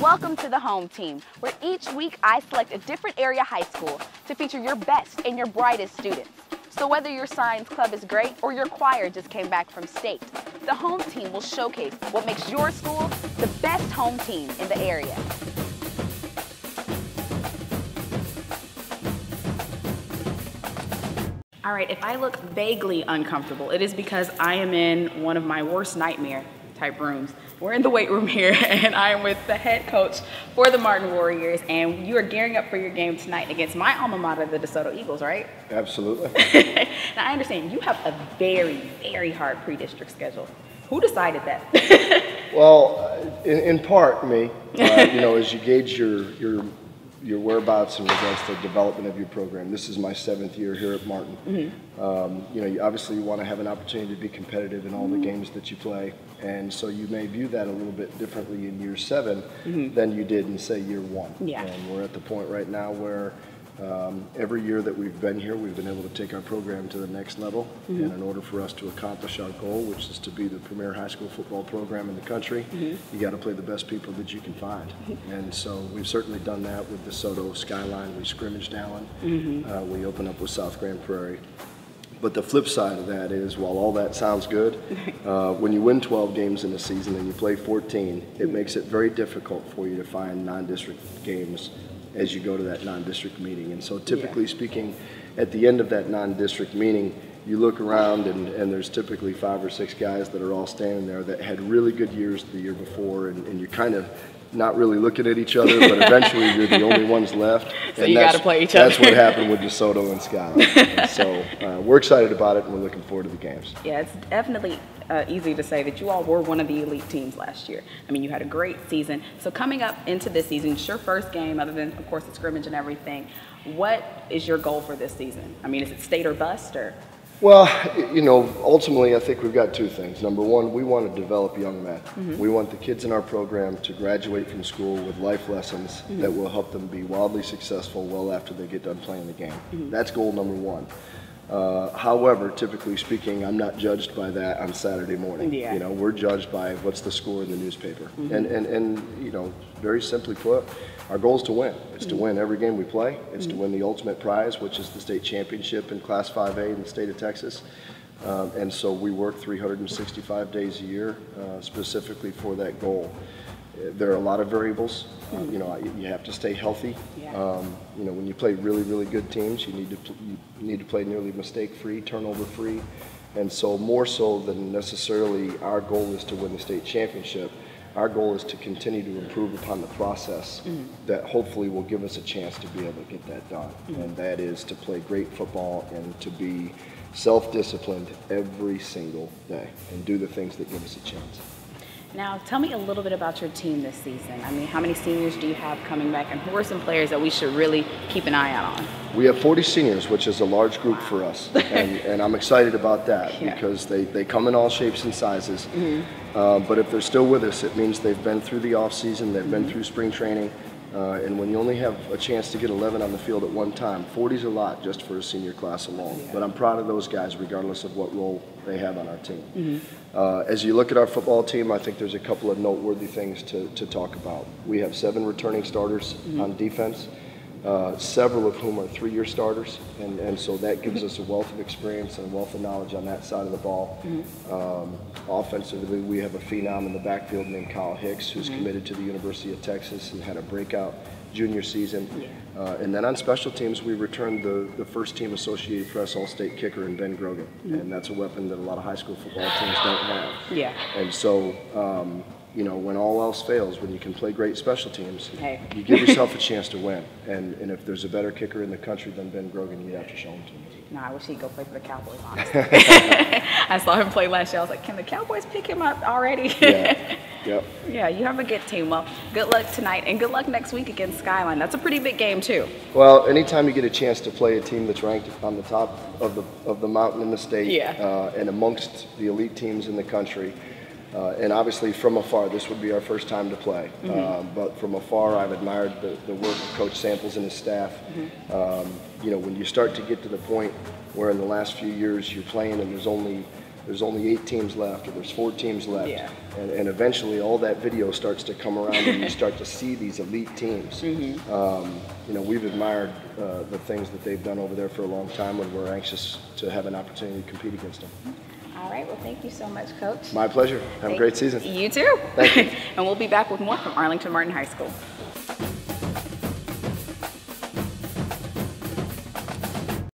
Welcome to the Home Team, where each week I select a different area high school to feature your best and your brightest students. So whether your science club is great or your choir just came back from state, the Home Team will showcase what makes your school the best home team in the area. All right, if I look vaguely uncomfortable, it is because I am in one of my worst nightmare type rooms. We're in the weight room here, and I am with the head coach for the Martin Warriors, and you are gearing up for your game tonight against my alma mater, the DeSoto Eagles, right? Absolutely. Now, I understand you have a very, very hard pre-district schedule. Who decided that? Well, in part, me. You know, as you gauge your whereabouts in regards to the development of your program. This is my 7th year here at Martin. Mm-hmm. You know, you obviously want to have an opportunity to be competitive in all the games that you play, and so you may view that a little bit differently in year 7 than you did in, say, year 1. Yeah. And we're at the point right now where every year that we've been here, we've been able to take our program to the next level. And in order for us to accomplish our goal, which is to be the premier high school football program in the country, you got to play the best people that you can find. And so we've certainly done that with DeSoto, Skyline. We scrimmaged Allen. We opened up with South Grand Prairie. But the flip side of that is, while all that sounds good, when you win 12 games in a season and you play 14, it makes it very difficult for you to find non-district games as you go to that non-district meeting. And so typically speaking, at the end of that non-district meeting, you look around and there's typically 5 or 6 guys that are all standing there that had really good years the year before, and you're kind of not really looking at each other, but eventually you're the only ones left. So you got to play each other. That's what happened with DeSoto and Skyline. And so we're excited about it, and we're looking forward to the games. Yeah, it's definitely easy to say that you all were one of the elite teams last year. I mean, you had a great season. So coming up into this season, it's your first game, other than, of course, the scrimmage and everything. What is your goal for this season? I mean, is it state or bust, or? Well, you know, ultimately I think we've got 2 things. Number one, we want to develop young men. We want the kids in our program to graduate from school with life lessons that will help them be wildly successful well after they get done playing the game. That's goal number 1. However, typically speaking, I'm not judged by that on Saturday morning. Yeah. You know, we're judged by what's the score in the newspaper. And you know, very simply put, our goal is to win. It's to win every game we play. It's to win the ultimate prize, which is the state championship in Class 5A in the state of Texas. And so we work 365 days a year specifically for that goal. There are a lot of variables. You know, you have to stay healthy. Yeah. You know, when you play really, really good teams, you need to play nearly mistake-free, turnover-free. And so more so than necessarily our goal is to win the state championship, our goal is to continue to improve upon the process that hopefully will give us a chance to be able to get that done. And that is to play great football and to be self-disciplined every single day and do the things that give us a chance. Now, tell me a little bit about your team this season. I mean, how many seniors do you have coming back, and who are some players that we should really keep an eye out on? We have 40 seniors, which is a large group for us, and I'm excited about that because they come in all shapes and sizes. But if they're still with us, it means they've been through the off season, they've been through spring training, and when you only have a chance to get 11 on the field at one time, 40 is a lot just for a senior class alone. But I'm proud of those guys regardless of what role they have on our team. As you look at our football team, I think there's a couple of noteworthy things to talk about. We have 7 returning starters on defense, several of whom are 3-year starters, and so that gives us a wealth of experience and a wealth of knowledge on that side of the ball. Offensively, we have a phenom in the backfield named Kyle Hicks, who's committed to the University of Texas and had a breakout junior season. And then on special teams, we returned the first-team Associated Press All-State kicker in Ben Grogan, and that's a weapon that a lot of high school football teams don't have. Yeah. And so, you know, when all else fails, when you can play great special teams, you give yourself a chance to win. And if there's a better kicker in the country than Ben Grogan, you have to show him to me. No, I wish he'd go play for the Cowboys, honestly. I saw him play last year. I was like, can the Cowboys pick him up already? Yeah, you have a good team. Well, good luck tonight, and good luck next week against Skyline. That's a pretty big game, too. Well, anytime you get a chance to play a team that's ranked on the top of the mountain in the state and amongst the elite teams in the country, and obviously from afar, this would be our first time to play. But from afar, I've admired the work of Coach Samples and his staff. You know, when you start to get to the point where in the last few years you're playing and there's there's only 8 teams left, or there's 4 teams left. Yeah. And eventually all that video starts to come around and you start to see these elite teams. You know, we've admired the things that they've done over there for a long time, and we're anxious to have an opportunity to compete against them. All right, well, thank you so much, Coach. My pleasure. Have a great season. You too. Thank you. And we'll be back with more from Arlington Martin High School.